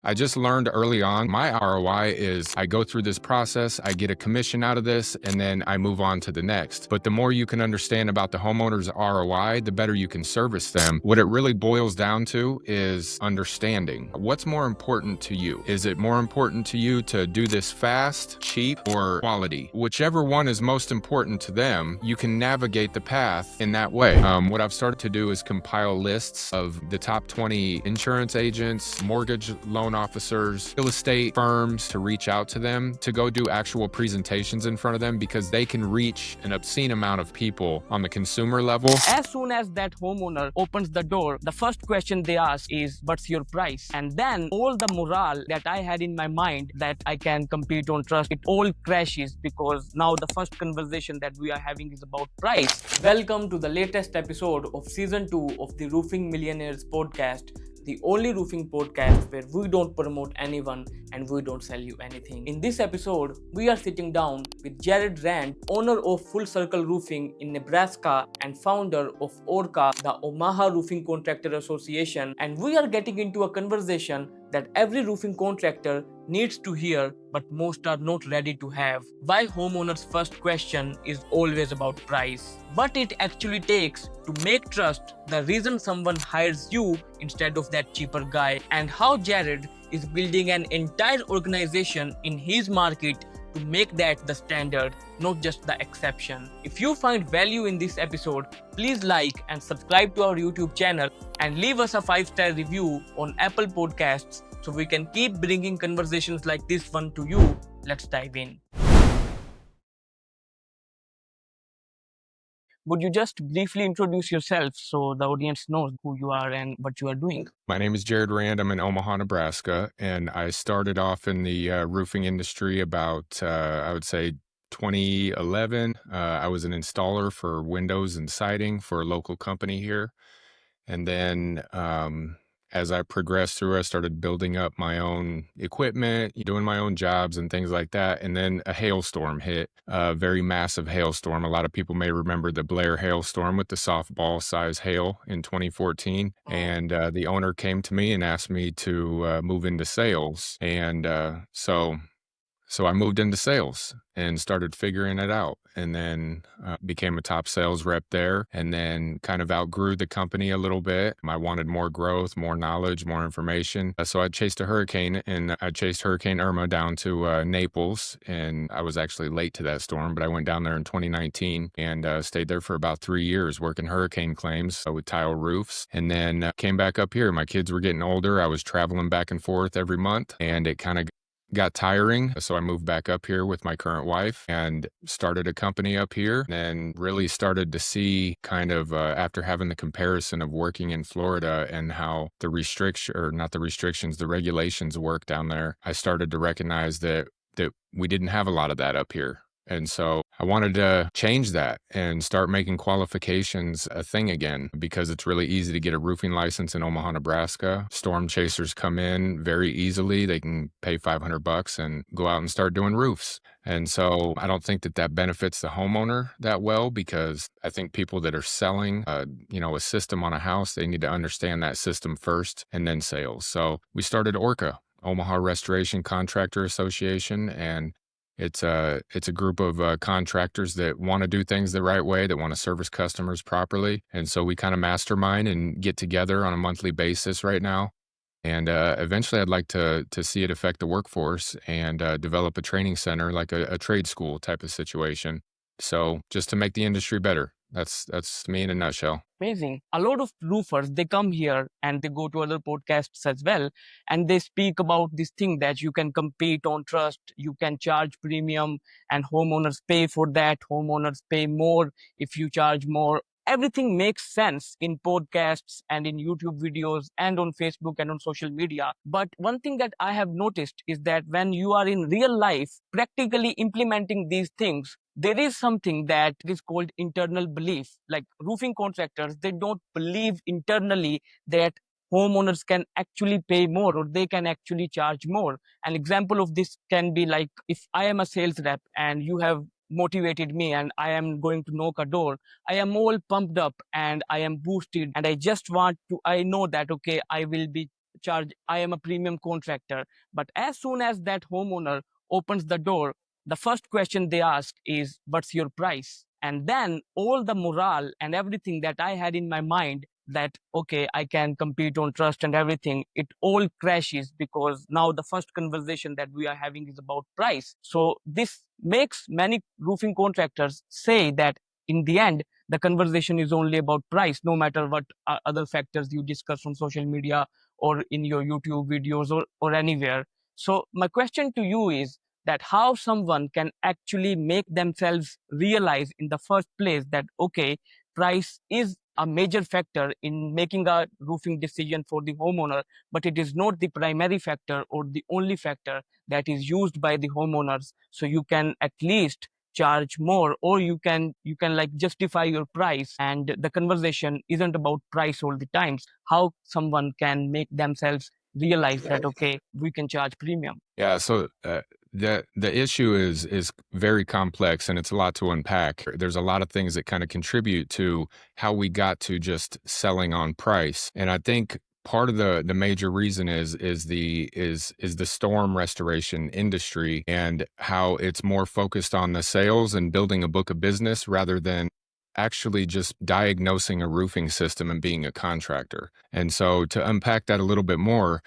I just learned early on, my ROI is I go through this process, I get a commission out of this, and then I move on to the next. But the more you can understand about the homeowner's ROI, the better you can service them. What it really boils down to is understanding. What's more important to you? Is it more important to you to do this fast, cheap, or quality? Whichever one is most important to them, you can navigate the path in that way. What I've started to do is compile lists of the top 20 insurance agents, mortgage loan officers, real estate firms, to reach out to them, to go do actual presentations in front of them, because they can reach an obscene amount of people on the consumer level. As soon as that homeowner opens the door, the first question they ask is, what's your price? And then all the morale that I had in my mind that I can compete on trust, it all crashes, because now the first conversation that we are having is about price. Welcome to the latest episode of season 2 of the Roofing Millionaires podcast, the only roofing podcast where we don't promote anyone and we don't sell you anything. In this episode, we are sitting down with Jared Rand, owner of Full Circle Roofing in Nebraska and founder of ORCA, the Omaha Restoration Contractor Association, and we are getting into a conversation that every roofing contractor needs to hear, but most are not ready to have. Why homeowners' first question is always about price. What it actually takes to make trust the reason someone hires you instead of that cheaper guy, and how Jared is building an entire organization in his market to make that the standard, not just the exception. If you find value in this episode, please like and subscribe to our YouTube channel and leave us a 5-star review on Apple Podcasts so we can keep bringing conversations like this one to you. Let's dive in. Would you just briefly introduce yourself so the audience knows who you are and what you are doing? My name is Jared Rand. I'm in Omaha, Nebraska, and I started off in the roofing industry about, I would say, 2011. I was an installer for windows and siding for a local company here. And then as I progressed through, I started building up my own equipment, doing my own jobs and things like that. And then a hailstorm hit, a very massive hailstorm. A lot of people may remember the Blair hailstorm with the softball size hail in 2014. And the owner came to me and asked me to move into sales. And so I moved into sales and started figuring it out, and then became a top sales rep there, and then kind of outgrew the company a little bit. I wanted more growth, more knowledge, more information. So I chased a hurricane, and I chased Hurricane Irma down to Naples, and I was actually late to that storm, but I went down there in 2019 and stayed there for about 3 years working hurricane claims with tile roofs, and then came back up here. My kids were getting older. I was traveling back and forth every month, and it kind of got tiring. So I moved back up here with my current wife and started a company up here, and really started to see kind of after having the comparison of working in Florida and how the the regulations work down there, I started to recognize that we didn't have a lot of that up here. And so I wanted to change that and start making qualifications a thing again, because it's really easy to get a roofing license in Omaha, Nebraska. Storm chasers come in very easily. They can pay $500 and go out and start doing roofs. And so I don't think that benefits the homeowner that well, because I think people that are selling, a system on a house, they need to understand that system first and then sales. So we started ORCA, Omaha Restoration Contractor Association, and it's a group of contractors that want to do things the right way, that want to service customers properly. And so we kind of mastermind and get together on a monthly basis right now. And eventually I'd like to see it affect the workforce and develop a training center, like a trade school type of situation. So just to make the industry better. That's me in a nutshell. Amazing. A lot of roofers, they come here and they go to other podcasts as well, and they speak about this thing that you can compete on trust, you can charge premium, and homeowners pay for that. Homeowners pay more if you charge more. Everything makes sense in podcasts and in YouTube videos and on Facebook and on social media. But one thing that I have noticed is that when you are in real life practically implementing these things, there is something that is called internal belief. Like roofing contractors, they don't believe internally that homeowners can actually pay more or they can actually charge more. An example of this can be like, if I am a sales rep and you have motivated me and I am going to knock a door, I am all pumped up and I am boosted and I know that, okay, I will be charge, I am a premium contractor. But as soon as that homeowner opens the door, the first question they ask is, what's your price? And then all the morale and everything that I had in my mind that, okay, I can compete on trust and everything, it all crashes because now the first conversation that we are having is about price. So this makes many roofing contractors say that in the end, the conversation is only about price, no matter what other factors you discuss on social media or in your YouTube videos or anywhere. So my question to you is that how someone can actually make themselves realize in the first place that, okay, price is a major factor in making a roofing decision for the homeowner, but it is not the primary factor or the only factor that is used by the homeowners. So you can at least charge more, or you can like justify your price, and the conversation isn't about price all the times. How someone can make themselves realize that, okay, we can charge premium. Yeah, so the issue is very complex and it's a lot to unpack. There's a lot of things that kind of contribute to how we got to just selling on price. And I think part of the major reason is the storm restoration industry and how it's more focused on the sales and building a book of business rather than actually just diagnosing a roofing system and being a contractor. And so to unpack that a little bit more,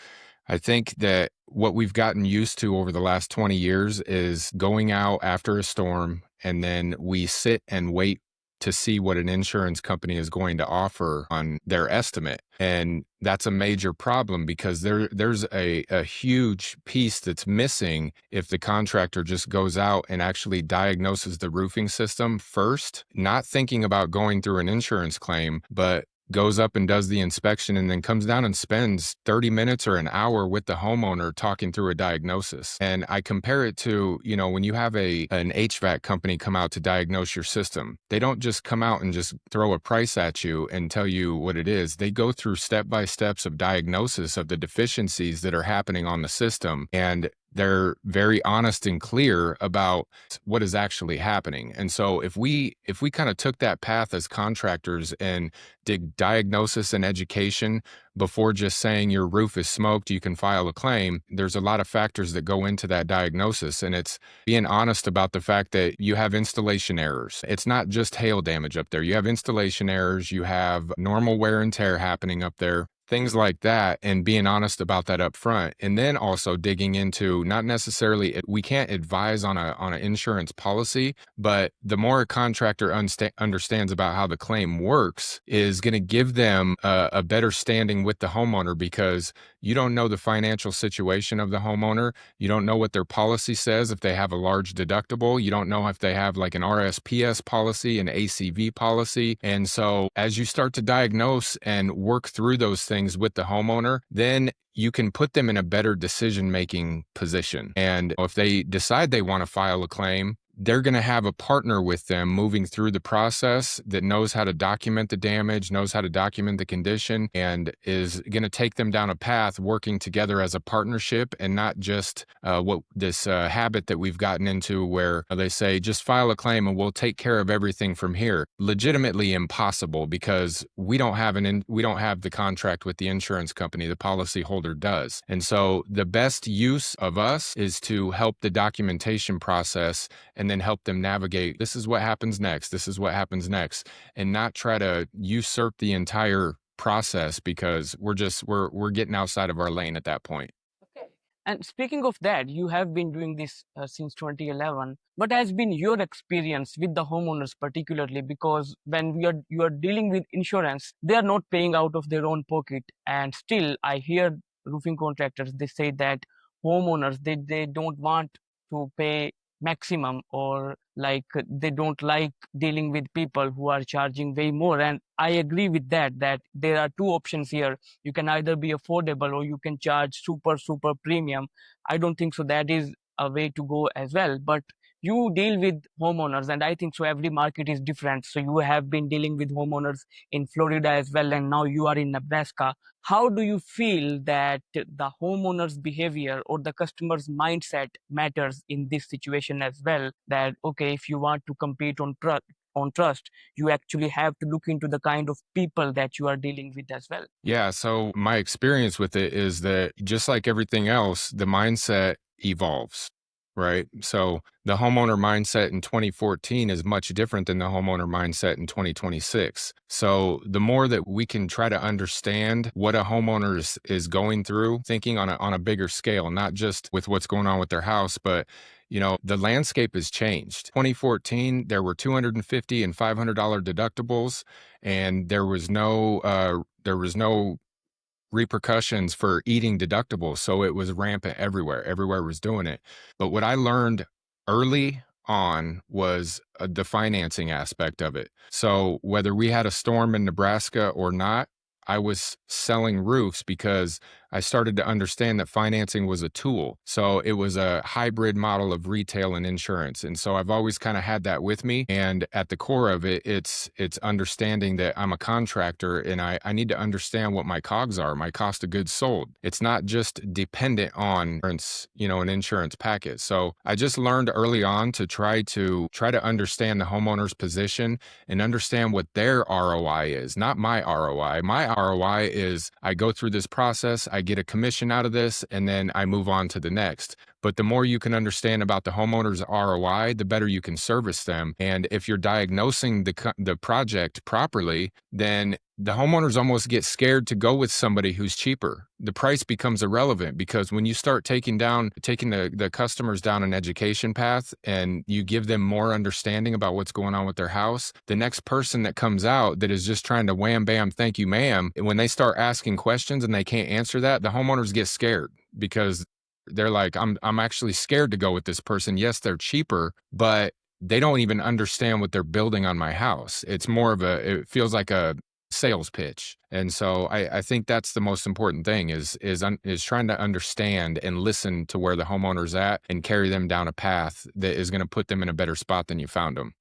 I think that what we've gotten used to over the last 20 years is going out after a storm and then we sit and wait to see what an insurance company is going to offer on their estimate. And that's a major problem because there's a huge piece that's missing if the contractor just goes out and actually diagnoses the roofing system first, not thinking about going through an insurance claim, but goes up and does the inspection and then comes down and spends 30 minutes or an hour with the homeowner talking through a diagnosis. And I compare it to, when you have an HVAC company come out to diagnose your system, they don't just come out and just throw a price at you and tell you what it is. They go through step by steps of diagnosis of the deficiencies that are happening on the system. And they're very honest and clear about what is actually happening. And so if we kind of took that path as contractors and did diagnosis and education before just saying your roof is smoked, you can file a claim, there's a lot of factors that go into that diagnosis. And it's being honest about the fact that you have installation errors. It's not just hail damage up there. You have installation errors, you have normal wear and tear happening up there, things like that, and being honest about that up front. And then also digging into not necessarily, we can't advise on an insurance policy, but the more a contractor understands about how the claim works is going to give them a better standing with the homeowner, because you don't know the financial situation of the homeowner. You don't know what their policy says if they have a large deductible. You don't know if they have like an RSPS policy, an ACV policy. And so as you start to diagnose and work through those things with the homeowner, then you can put them in a better decision-making position. And if they decide they want to file a claim, they're going to have a partner with them moving through the process that knows how to document the damage, knows how to document the condition, and is going to take them down a path working together as a partnership, and not just what this habit that we've gotten into where they say, just file a claim and we'll take care of everything from here. Legitimately impossible, because we don't have the contract with the insurance company. The policyholder does. And so the best use of us is to help the documentation process and then help them navigate. This is what happens next. This is what happens next, and not try to usurp the entire process, because we're getting outside of our lane at that point. Okay. And speaking of that, you have been doing this since 2011. What has been your experience with the homeowners, particularly because when you are dealing with insurance, they are not paying out of their own pocket, and still I hear roofing contractors, they say that homeowners, they don't want to pay maximum, or like they don't like dealing with people who are charging way more. And I agree with that, that there are two options here. You can either be affordable or you can charge super premium. I don't think so that is a way to go as well. But you deal with homeowners, and I think so every market is different. So you have been dealing with homeowners in Florida as well, and now you are in Nebraska. How do you feel that the homeowner's behavior or the customer's mindset matters in this situation as well? That, okay, if you want to compete on on trust, you actually have to look into the kind of people that you are dealing with as well. Yeah, so my experience with it is that just like everything else, the mindset evolves, right? So the homeowner mindset in 2014 is much different than the homeowner mindset in 2026. So the more that we can try to understand what a homeowner is going through, thinking on a bigger scale, not just with what's going on with their house, but the landscape has changed. 2014, there were 250 and $500 deductibles, and there was no repercussions for eating deductibles. So it was rampant everywhere. Everywhere was doing it. But what I learned early on was the financing aspect of it. So whether we had a storm in Nebraska or not, I was selling roofs because I started to understand that financing was a tool. So it was a hybrid model of retail and insurance. And so I've always kind of had that with me. And at the core of it, it's understanding that I'm a contractor and I need to understand what my COGS are, my cost of goods sold. It's not just dependent on an insurance package. So I just learned early on to try to understand the homeowner's position and understand what their ROI is, not my ROI. My ROI is I go through this process, I get a commission out of this, and then I move on to the next. But the more you can understand about the homeowner's ROI, the better you can service them. And if you're diagnosing the project properly, then the homeowners almost get scared to go with somebody who's cheaper. The price becomes irrelevant because when you start taking the customers down an education path and you give them more understanding about what's going on with their house, the next person that comes out that is just trying to wham bam, thank you, ma'am, when they start asking questions and they can't answer that, the homeowners get scared because they're like, I'm actually scared to go with this person. Yes, they're cheaper, but they don't even understand what they're building on my house. It feels like a sales pitch. And so I think that's the most important thing is trying to understand and listen to where the homeowner's at and carry them down a path that is going to put them in a better spot than you found them.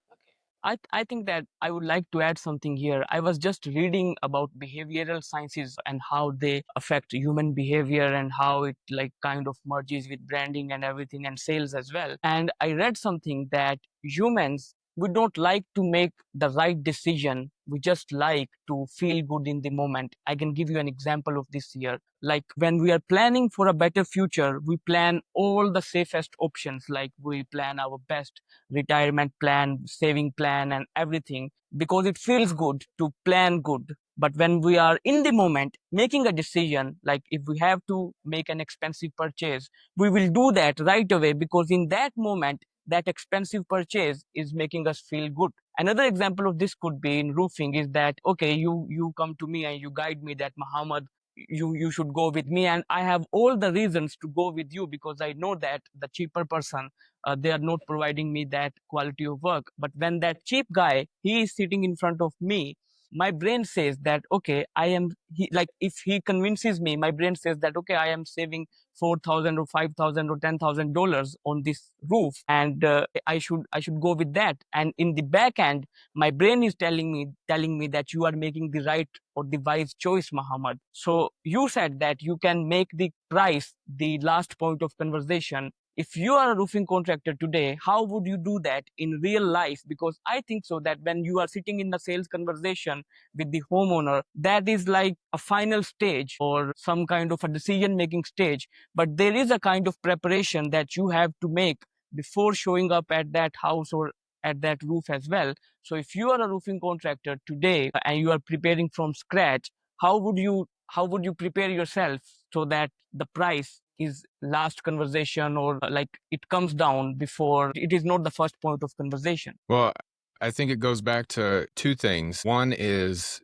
I think that I would like to add something here. I was just reading about behavioral sciences and how they affect human behavior and how it like kind of merges with branding and everything and sales as well. And I read something that humans, we don't like to make the right decision. We just like to feel good in the moment. I can give you an example of this here. Like when we are planning for a better future, we plan all the safest options. Like we plan our best retirement plan, saving plan, and everything because it feels good to plan good. But when we are in the moment making a decision, like if we have to make an expensive purchase, we will do that right away because in that moment, that expensive purchase is making us feel good. Another example of this could be in roofing is that, okay, you come to me and you guide me that Muhammad, you should go with me and I have all the reasons to go with you because I know that the cheaper person they are not providing me that quality of work. But when that cheap guy, he is sitting in front of me, my brain says that, okay, like if he convinces me, my brain says that, okay, I am saving 4,000 or 5,000 or $10,000 on this roof. And I should go with that. And in the back end, my brain is telling me that you are making the right or the wise choice, Muhammad. So you said that you can make the price the last point of conversation. If you are a roofing contractor today, how would you do that in real life? Because I think so that when you are sitting in a sales conversation with the homeowner, that is like a final stage or some kind of a decision making stage. But there is a kind of preparation that you have to make before showing up at that house or at that roof as well. So if you are a roofing contractor today and you are preparing from scratch, how would you prepare yourself so that the price is last conversation or like it comes down before it is not the first point of conversation? Well, I think it goes back to two things. One is,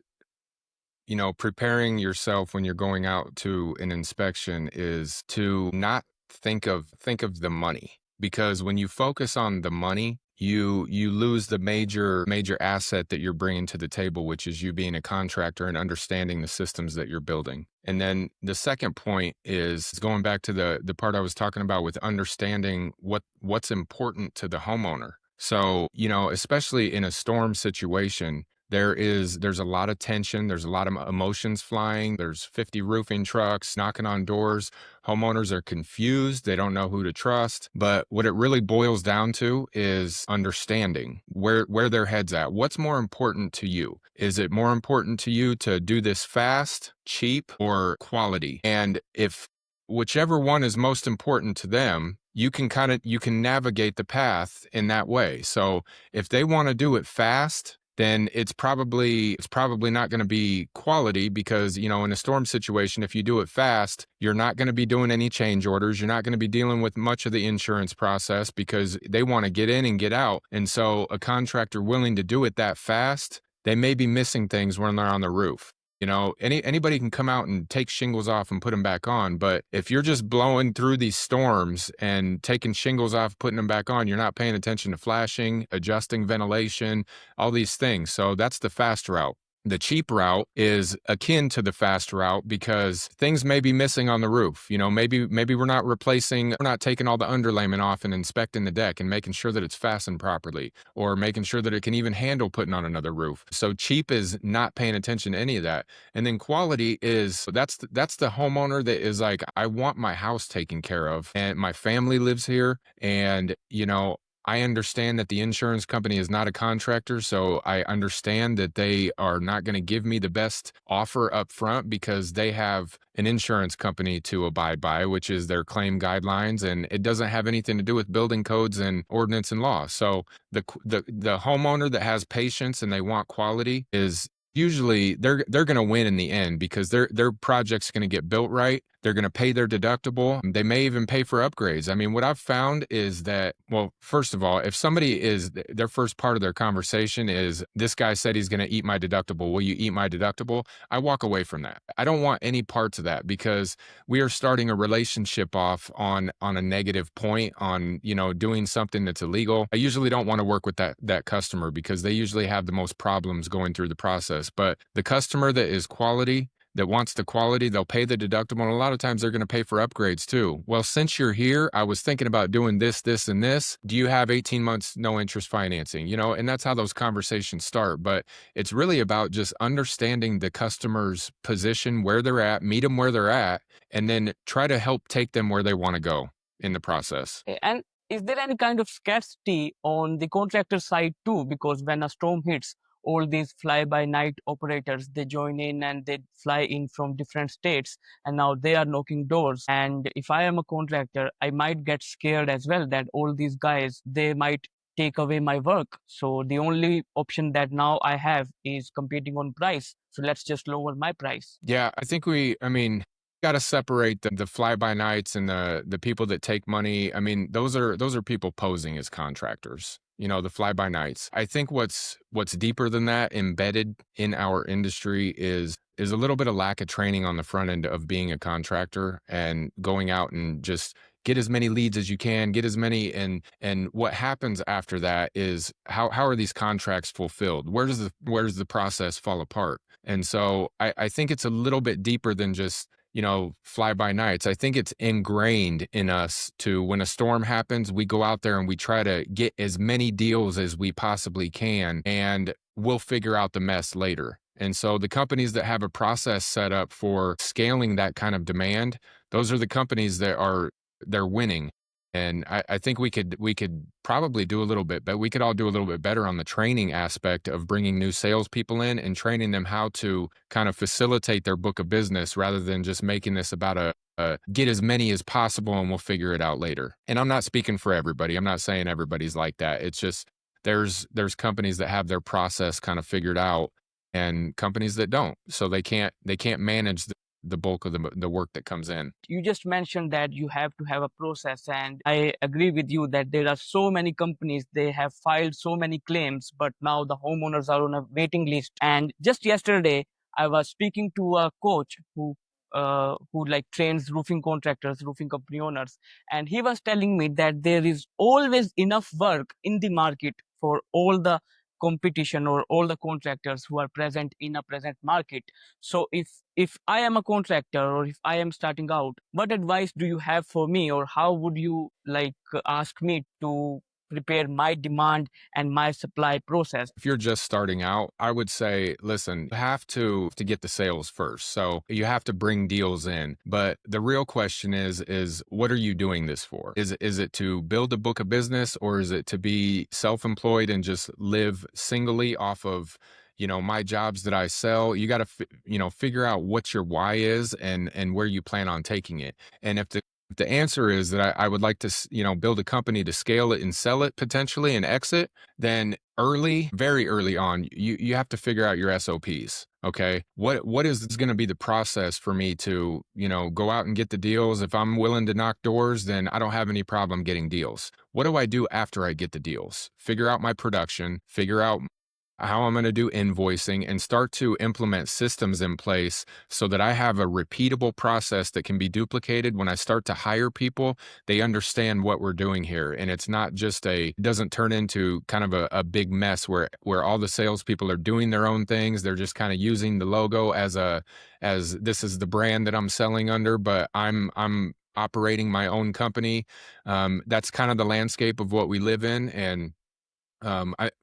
preparing yourself when you're going out to an inspection is to not think of the money, because when you focus on the money, you lose the major asset that you're bringing to the table, which is you being a contractor and understanding the systems that you're building. And then the second point is going back to the part I was talking about with understanding what's important to the homeowner. So, especially in a storm situation, there's a lot of tension, there's a lot of emotions flying, there's 50 roofing trucks knocking on doors. Homeowners are confused, they don't know who to trust, but what it really boils down to is understanding where their head's at. What's more important to you? Is it more important to you to do this fast, cheap, or quality? And if whichever one is most important to them, you can navigate the path in that way. So if they want to do it fast, then it's probably not going to be quality because, in a storm situation, if you do it fast, you're not going to be doing any change orders. You're not going to be dealing with much of the insurance process because they want to get in and get out. And so a contractor willing to do it that fast, they may be missing things when they're on the roof. Anybody can come out and take shingles off and put them back on, but if you're just blowing through these storms and taking shingles off, putting them back on, you're not paying attention to flashing, adjusting ventilation, all these things. So that's the fast route. The cheap route is akin to the fast route because things may be missing on the roof. Maybe we're not taking all the underlayment off and inspecting the deck and making sure that it's fastened properly or making sure that it can even handle putting on another roof. So cheap is not paying attention to any of that. And then quality is that's the homeowner that is like, I want my house taken care of and my family lives here. And, I understand that the insurance company is not a contractor, so I understand that they are not going to give me the best offer up front because they have an insurance company to abide by, which is their claim guidelines, and it doesn't have anything to do with building codes and ordinance and law. So the homeowner that has patience and they want quality is usually they're going to win in the end because their project's going to get built right. They're going to pay their deductible. They may even pay for upgrades. I mean, what I've found is that, well, first of all, if somebody is their first part of their conversation is this guy said he's going to eat my deductible. Will you eat my deductible? I walk away from that. I don't want any parts of that because we are starting a relationship off on a negative point on, doing something that's illegal. I usually don't want to work with that customer because they usually have the most problems going through the process. But the customer that is quality, that wants the quality, they'll pay the deductible. And a lot of times they're going to pay for upgrades too. Well, since you're here, I was thinking about doing this, this, and this. Do you have 18 months no interest financing? And that's how those conversations start. But it's really about just understanding the customer's position, where they're at, meet them where they're at, and then try to help take them where they want to go in the process. And is there any kind of scarcity on the contractor side too? Because when a storm hits, all these fly-by-night operators, they join in and they fly in from different states, and now they are knocking doors. And if I am a contractor, I might get scared as well that all these guys, they might take away my work. So the only option that now I have is competing on price. So let's just lower my price. Yeah, I mean, got to separate the fly by nights and the people that take money. I mean, those are people posing as contractors. The fly by nights. I think what's deeper than that, embedded in our industry, is a little bit of lack of training on the front end of being a contractor and going out and just get as many leads as you can, get as many, and what happens after that is how are these contracts fulfilled? Where does the process fall apart? And so I think it's a little bit deeper than just, fly by nights. I think it's ingrained in us to, when a storm happens, we go out there and we try to get as many deals as we possibly can, and we'll figure out the mess later. And so the companies that have a process set up for scaling that kind of demand, those are the companies they're winning. And I think we could probably do a little bit, but we could all do a little bit better on the training aspect of bringing new salespeople in and training them how to kind of facilitate their book of business rather than just making this about a get as many as possible and we'll figure it out later. And I'm not speaking for everybody. I'm not saying everybody's like that. It's just there's companies that have their process kind of figured out and companies that don't. So they can't manage the bulk of the work that comes in. You just mentioned that you have to have a process, and I agree with you that there are so many companies, they have filed so many claims, but now the homeowners are on a waiting list. And just yesterday I was speaking to a coach who like trains roofing contractors, roofing company owners, and he was telling me that there is always enough work in the market for all the competition or all the contractors who are present in a present market. So if I am a contractor or if I am starting out, what advice do you have for me, or how would you like ask me to prepare my demand and my supply process. If you're just starting out, I would say, listen, you have to get the sales first. So you have to bring deals in. But the real question is what are you doing this for? Is it to build a book of business, or is it to be self-employed and just live singly off of, my jobs that I sell? You got to, figure out what your why is and where you plan on taking it. And if the answer is that I would like to, build a company to scale it and sell it potentially and exit, then very early on, you have to figure out your SOPs. Okay. What is going to be the process for me to, go out and get the deals? If I'm willing to knock doors, then I don't have any problem getting deals. What do I do after I get the deals? Figure out my production, figure out how I'm going to do invoicing, and start to implement systems in place so that I have a repeatable process that can be duplicated. When I start to hire people, they understand what we're doing here. And it's not just it doesn't turn into kind of a big mess where all the salespeople are doing their own things. They're just kind of using the logo as this is the brand that I'm selling under, but I'm operating my own company. That's kind of the landscape of what we live in. And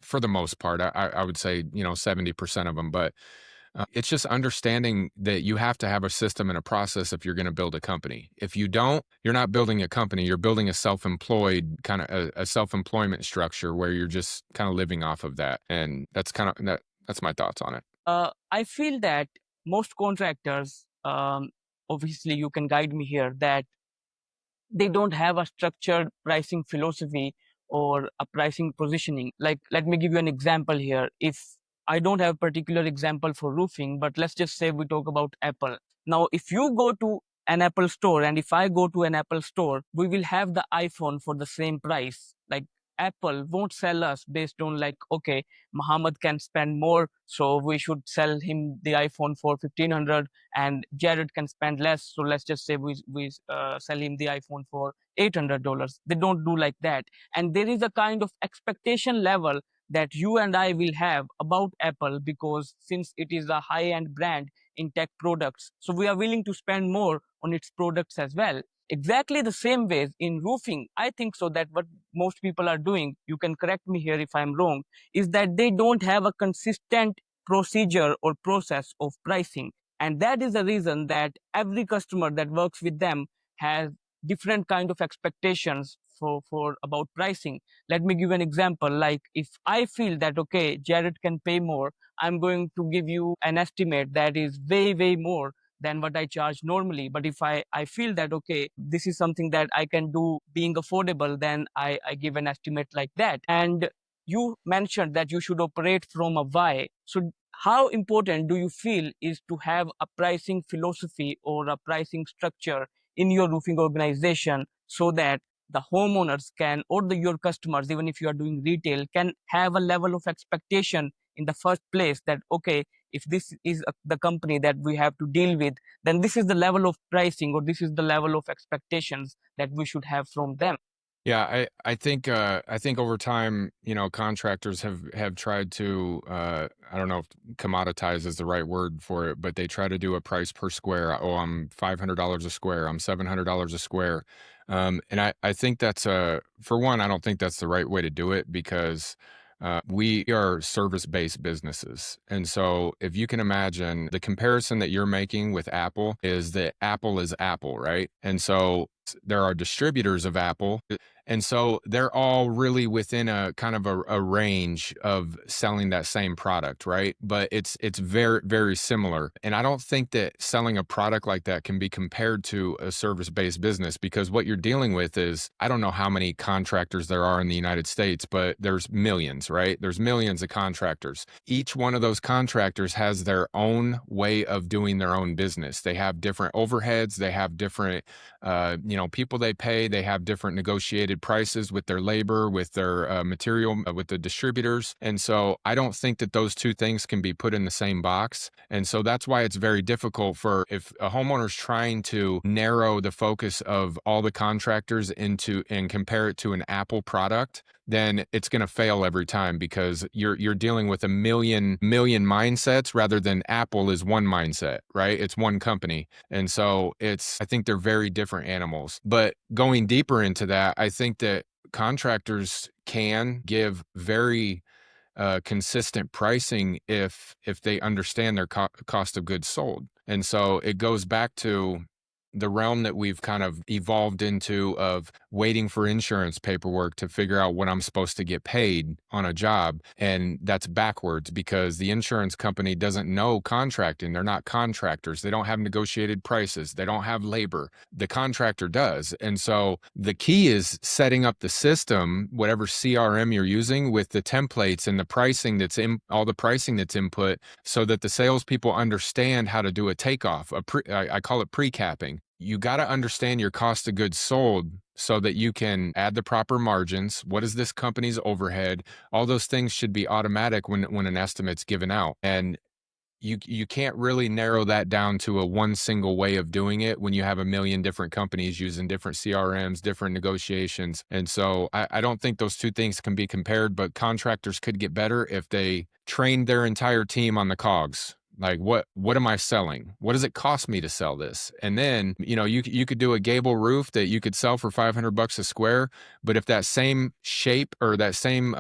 for the most part, I would say, 70% of them, but it's just understanding that you have to have a system and a process if you're going to build a company. If you don't, you're not building a company. You're building a self-employed kind of a self-employment structure where you're just kind of living off of that. And that's my thoughts on it. I feel that most contractors, obviously you can guide me here, that they don't have a structured pricing philosophy or a pricing positioning. Like, let me give you an example here. If I don't have a particular example for roofing, but let's just say we talk about Apple. Now, if you go to an Apple store and if I go to an Apple store, we will have the iPhone for the same price. Like, Apple won't sell us based on like, okay, Muhammad can spend more, so we should sell him the iPhone for 1500, and Jared can spend less, so let's just say we sell him the iPhone for $800. They don't do like that, and there is a kind of expectation level that you and I will have about Apple, because since it is a high-end brand in tech products, so we are willing to spend more on its products as well. Exactly the same ways in roofing, I think so that what most people are doing, you can correct me here if I'm wrong, is that they don't have a consistent procedure or process of pricing. And that is the reason that every customer that works with them has different kind of expectations for about pricing. Let me give an example. Like, if I feel that, okay, Jared can pay more, I'm going to give you an estimate that is way more than what I charge normally. But if I feel that, okay, this is something that I can do being affordable, then I give an estimate like that. And you mentioned that you should operate from a why. So how important do you feel is to have a pricing philosophy or a pricing structure in your roofing organization, so that the homeowners can, or your customers, even if you are doing retail, can have a level of expectation in the first place that, okay, if this is the company that we have to deal with, then this is the level of pricing or this is the level of expectations that we should have from them. Yeah, I think over time, contractors have tried to I don't know if commoditize is the right word for it, but they try to do a price per square. Oh, I'm $500 a square. I'm $700 a square. And I think that's for one, I don't think that's the right way to do it, because we are service-based businesses. And so if you can imagine, the comparison that you're making with Apple is that Apple is Apple, right? And so there are distributors of Apple. And so they're all really within a kind of a range of selling that same product, right? But it's very similar. And I don't think that selling a product like that can be compared to a service-based business, because what you're dealing with is, I don't know how many contractors there are in the United States, but there's millions, right? There's millions of contractors. Each one of those contractors has their own way of doing their own business. They have different overheads, they have different people they pay, they have different negotiated prices with their labor, with their material, with the distributors. And so I don't think that those two things can be put in the same box. And so that's why it's very difficult for, if a homeowner's trying to narrow the focus of all the contractors into and compare it to an Apple product, then it's going to fail every time, because you're dealing with a million mindsets, rather than Apple is one mindset, right? It's one company. And so I think they're very different animals. But going deeper into that, I think that contractors can give very consistent pricing if they understand their cost of goods sold. And so it goes back to the realm that we've kind of evolved into of waiting for insurance paperwork to figure out what I'm supposed to get paid on a job. And that's backwards because the insurance company doesn't know contracting. They're not contractors. They don't have negotiated prices. They don't have labor. The contractor does. And so the key is setting up the system, whatever CRM you're using, with the templates and the pricing that's in all the pricing that's input, so that the salespeople understand how to do a takeoff. I call it pre-capping. You got to understand your cost of goods sold so that you can add the proper margins. What is this company's overhead? All those things should be automatic when an estimate's given out. And you can't really narrow that down to a one single way of doing it when you have a million different companies using different CRMs, different negotiations. And so I don't think those two things can be compared, but contractors could get better if they trained their entire team on the cogs. Like what am I selling? What does it cost me to sell this? And then, you could do a gable roof that you could sell for $500 a square, but if that same shape or that same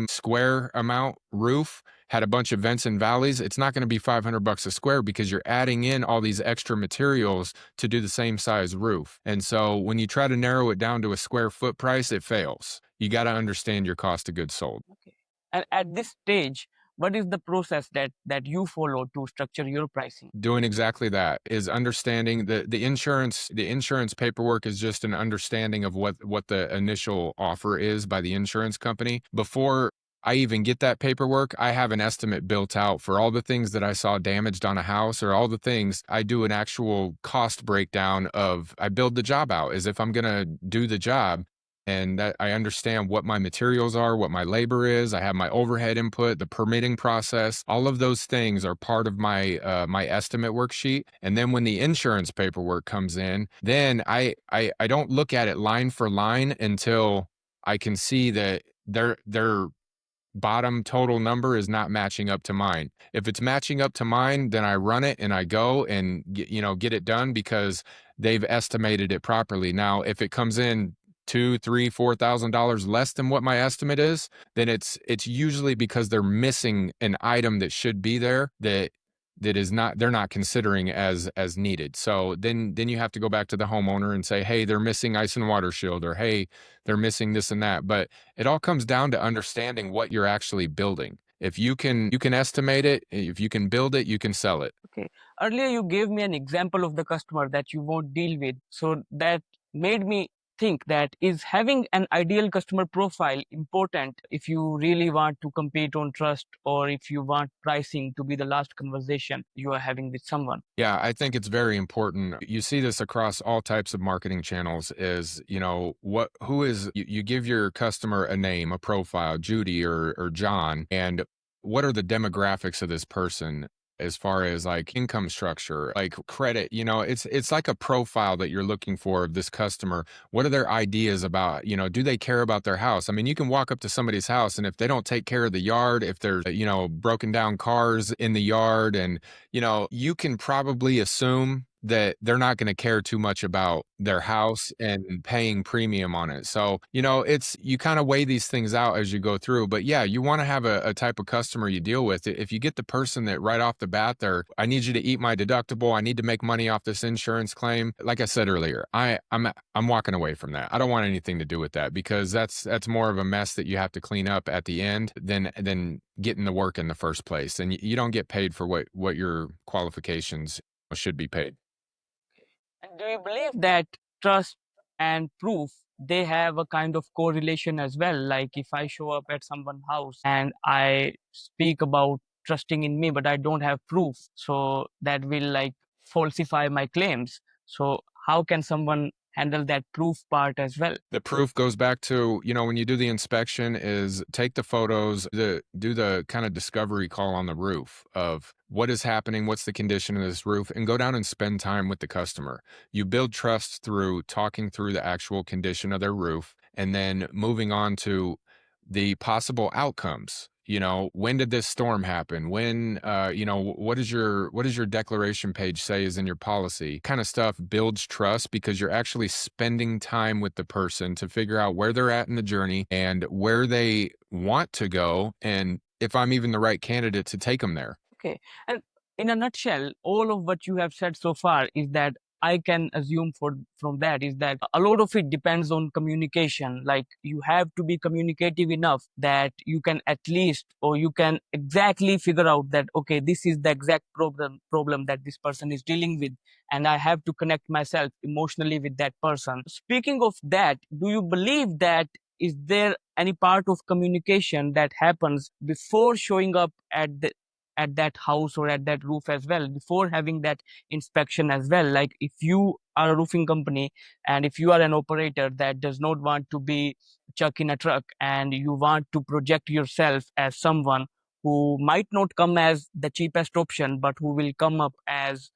square amount roof had a bunch of vents and valleys, it's not going to be $500 a square because you're adding in all these extra materials to do the same size roof. And so when you try to narrow it down to a square foot price, it fails. You got to understand your cost of goods sold. Okay. And at this stage, what is the process that you follow to structure your pricing? Doing exactly that is understanding the insurance paperwork is just an understanding of what the initial offer is by the insurance company. Before I even get that paperwork, I have an estimate built out for all the things that I saw damaged on a house or all the things. I do an actual cost breakdown I build the job out as if I'm going to do the job. And that I understand what my materials are, what my labor is. I have my overhead input, the permitting process. All of those things are part of my estimate worksheet. And then when the insurance paperwork comes in, then I don't look at it line for line until I can see that their bottom total number is not matching up to mine. If it's matching up to mine, then I run it and I go and get it done because they've estimated it properly. Now, if it comes in $2, $3, $4,000 less than what my estimate is, then it's usually because they're missing an item that should be there that is not, they're not considering as needed. So then you have to go back to the homeowner and say, hey, they're missing ice and water shield, or hey, they're missing this and that. But it all comes down to understanding what you're actually building. If you can estimate it, if you can build it, you can sell it. Okay. Earlier, you gave me an example of the customer that you won't deal with. So that made me think that is having an ideal customer profile important if you really want to compete on trust or if you want pricing to be the last conversation you are having with someone. Yeah, I think it's very important. You see this across all types of marketing channels is, you give your customer a name, a profile, Judy or John, and what are the demographics of this person? As far as like income structure, like credit, it's like a profile that you're looking for of this customer. What are their ideas about, do they care about their house? I mean, you can walk up to somebody's house and if they don't take care of the yard, if there's, broken down cars in the yard and, you can probably assume that they're not going to care too much about their house and paying premium on it. So, you kind of weigh these things out as you go through. But yeah, you want to have a type of customer you deal with. If you get the person that right off the bat, I need you to eat my deductible. I need to make money off this insurance claim. Like I said earlier, I'm walking away from that. I don't want anything to do with that because that's more of a mess that you have to clean up at the end than getting the work in the first place. And you don't get paid for what your qualifications should be paid. And do you believe that trust and proof they have a kind of correlation as well? Like if I show up at someone's house and I speak about trusting in me, but I don't have proof, so that will like falsify my claims. So how can someone handle that proof part as well? The proof goes back to, when you do the inspection is take the photos, do the kind of discovery call on the roof of what is happening, what's the condition of this roof, and go down and spend time with the customer. You build trust through talking through the actual condition of their roof and then moving on to the possible outcomes. when did this storm happen? When, what does your declaration page say is in your policy? Kind of stuff builds trust because you're actually spending time with the person to figure out where they're at in the journey and where they want to go, and if I'm even the right candidate to take them there. Okay. And in a nutshell, all of what you have said so far is that I can assume from that is that a lot of it depends on communication. Like you have to be communicative enough that you can at least or you can exactly figure out that okay, this is the exact problem that this person is dealing with, and I have to connect myself emotionally with that person. Speaking of that, do you believe that is there any part of communication that happens before showing up at that house or at that roof as well, before having that inspection as well? Like if you are a roofing company and if you are an operator that does not want to be chuck in a truck and you want to project yourself as someone who might not come as the cheapest option but who will come up as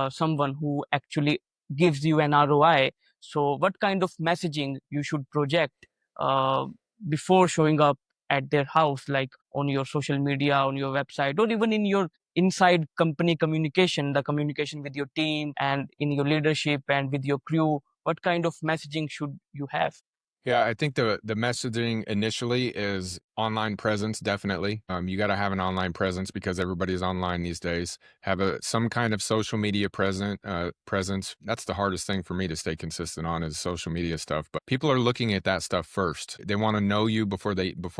someone who actually gives you an ROI, so what kind of messaging you should project uh, before showing up at their house, like on your social media, on your website, or even in your inside company communication, the communication with your team and in your leadership and with your crew? What kind of messaging should you have? Yeah, I think the messaging initially is online presence, definitely. You got to have an online presence because everybody's online these days. Have some kind of social media presence. That's the hardest thing for me to stay consistent on is social media stuff. But people are looking at that stuff first. They want to know you before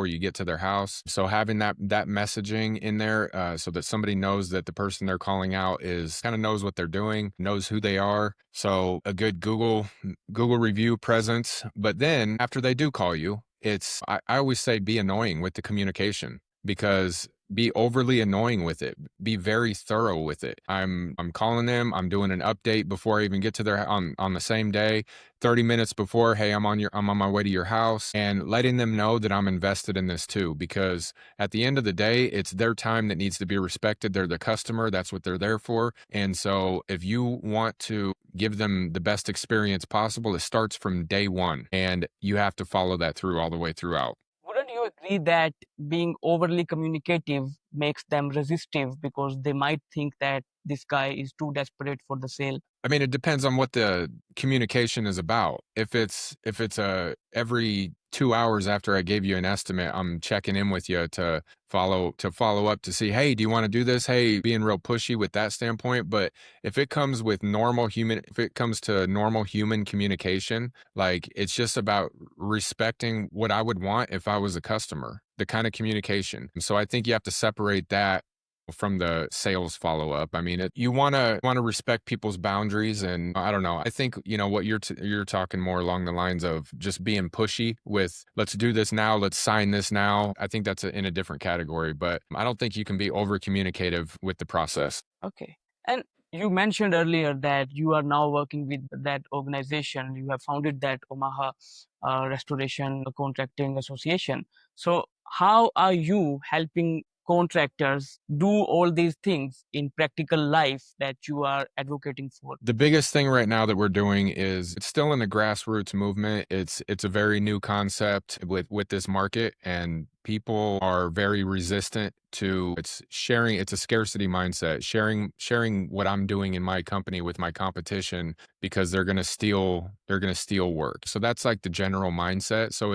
you get to their house. So having that messaging in there, so that somebody knows that the person they're calling out is kind of knows what they're doing, knows who they are. So a good Google review presence. But then after they do call you, I always say be annoying with the communication because be overly annoying with it. Be very thorough with it. I'm calling them, I'm doing an update before I even get to their on the same day, 30 minutes before, hey, I'm on my way to your house, and letting them know that I'm invested in this too because at the end of the day, it's their time that needs to be respected. They're the customer, that's what they're there for. And so if you want to give them the best experience possible, it starts from day one and you have to follow that through all the way throughout. Wouldn't you agree that being overly communicative makes them resistive because they might think that this guy is too desperate for the sale? I mean, it depends on what the communication is about. If it's a every 2 hours after I gave you an estimate, I'm checking in with you to follow up to see, "Hey, do you wanna do this?" Hey, being real pushy with that standpoint, but if it comes to normal human communication, like, it's just about respecting what I would want if I was a customer, the kinda communication. And so I think you have to separate that from the sales follow-up. I mean, you wanna respect people's boundaries, and I don't know. I think, what you're talking more along the lines of just being pushy with, "Let's do this now, let's sign this now." I think that's in a different category, but I don't think you can be over communicative with the process. Okay. And you mentioned earlier that you are now working with that organization. You have founded that Omaha Restoration Contracting Association. So, how are you helping contractors do all these things in practical life that you are advocating for? The biggest thing right now that we're doing is it's still in the grassroots movement. It's a very new concept with this market, and people are very resistant to it's sharing. It's a scarcity mindset. Sharing what I'm doing in my company with my competition because they're gonna steal work. So that's like the general mindset. So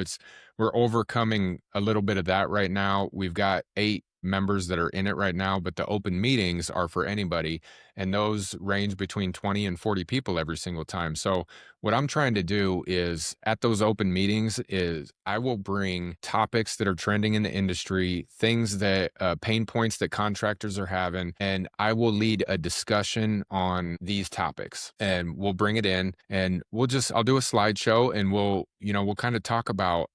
we're overcoming a little bit of that right now. We've got 8 members that are in it right now, but the open meetings are for anybody, and those range between 20 and 40 people every single time. So what I'm trying to do is at those open meetings is I will bring topics that are trending in the industry, things that pain points that contractors are having, and I will lead a discussion on these topics. And we'll bring it in and I'll do a slideshow and we'll kind of talk about,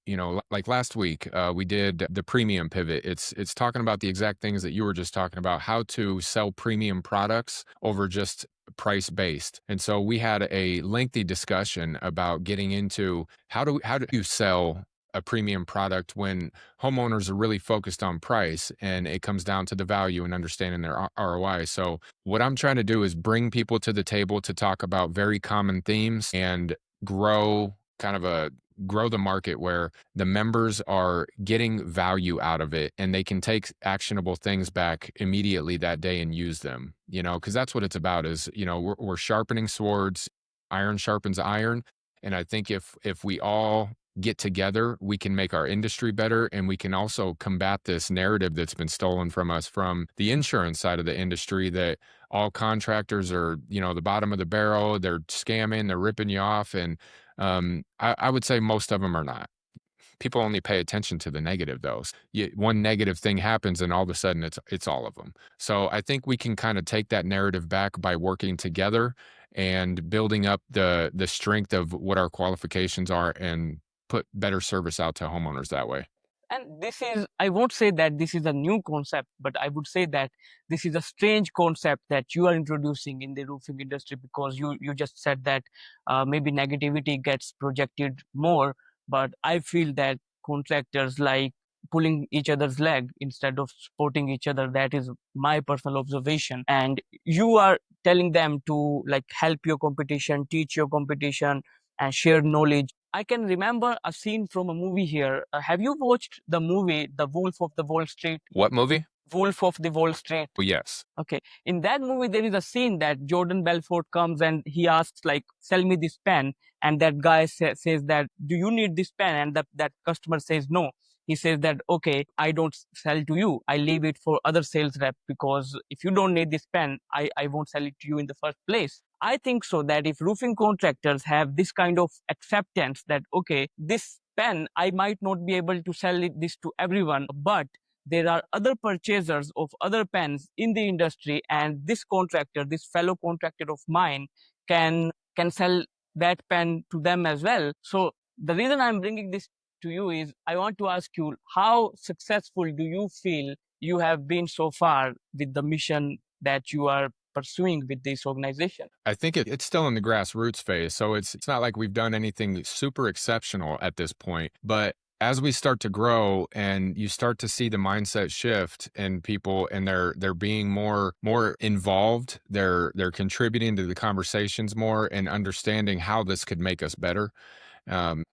like last week, we did the premium pivot. It's talking about the exact things that you were just talking about, how to sell premium products over just price based. And so we had a lengthy discussion about getting into how do you sell a premium product when homeowners are really focused on price and it comes down to the value and understanding their ROI. So what I'm trying to do is bring people to the table to talk about very common themes and grow kind of a grow the market where the members are getting value out of it and they can take actionable things back immediately that day and use them, because that's what it's about is, we're sharpening swords, iron sharpens iron. And I think if we all get together, we can make our industry better, and we can also combat this narrative that's been stolen from us from the insurance side of the industry that all contractors are, the bottom of the barrel, they're scamming, they're ripping you off. And I would say most of them are not. People only pay attention to the negative, though. One negative thing happens, and all of a sudden, it's all of them. So I think we can kind of take that narrative back by working together and building up the strength of what our qualifications are, and put better service out to homeowners that way. And this is, I won't say that this is a new concept, but I would say that this is a strange concept that you are introducing in the roofing industry, because you just said that maybe negativity gets projected more, but I feel that contractors like pulling each other's leg instead of supporting each other. That is my personal observation. And you are telling them to like help your competition, teach your competition, and share knowledge. I can remember a scene from a movie here. Have you watched the movie The Wolf of the Wall Street? What movie? Wolf of the Wall Street. Well, yes. Okay. In that movie, there is a scene that Jordan Belfort comes and he asks, like, sell me this pen. And that guy says that, do you need this pen? And that customer says no. He says that, okay, I don't sell to you. I leave it for other sales rep, because if you don't need this pen, I won't sell it to you in the first place. I think so that if roofing contractors have this kind of acceptance that, okay, this pen, I might not be able to sell this to everyone, but there are other purchasers of other pens in the industry, and this contractor, this fellow contractor of mine, can sell that pen to them as well. So the reason I'm bringing this to you is I want to ask you, how successful do you feel you have been so far with the mission that you are pursuing with this organization? I think it's still in the grassroots phase, so it's not like we've done anything super exceptional at this point. But as we start to grow and you start to see the mindset shift in people, and they're being more involved, they're contributing to the conversations more and understanding how this could make us better. Um,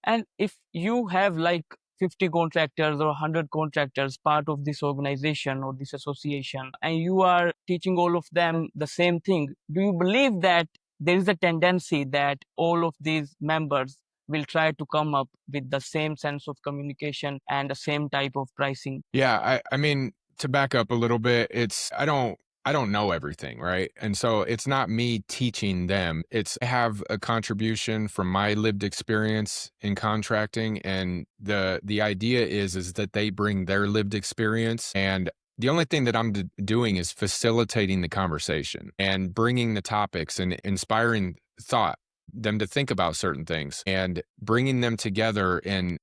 And if you have like 50 contractors or 100 contractors part of this organization or this association, and you are teaching all of them the same thing, do you believe that there is a tendency that all of these members will try to come up with the same sense of communication and the same type of pricing? Yeah, I mean, to back up a little bit, it's I don't know everything, right? And so it's not me teaching them. It's I have a contribution from my lived experience in contracting, and the idea is that they bring their lived experience, and the only thing that I'm doing is facilitating the conversation and bringing the topics and inspiring thought, them to think about certain things and bringing them together. And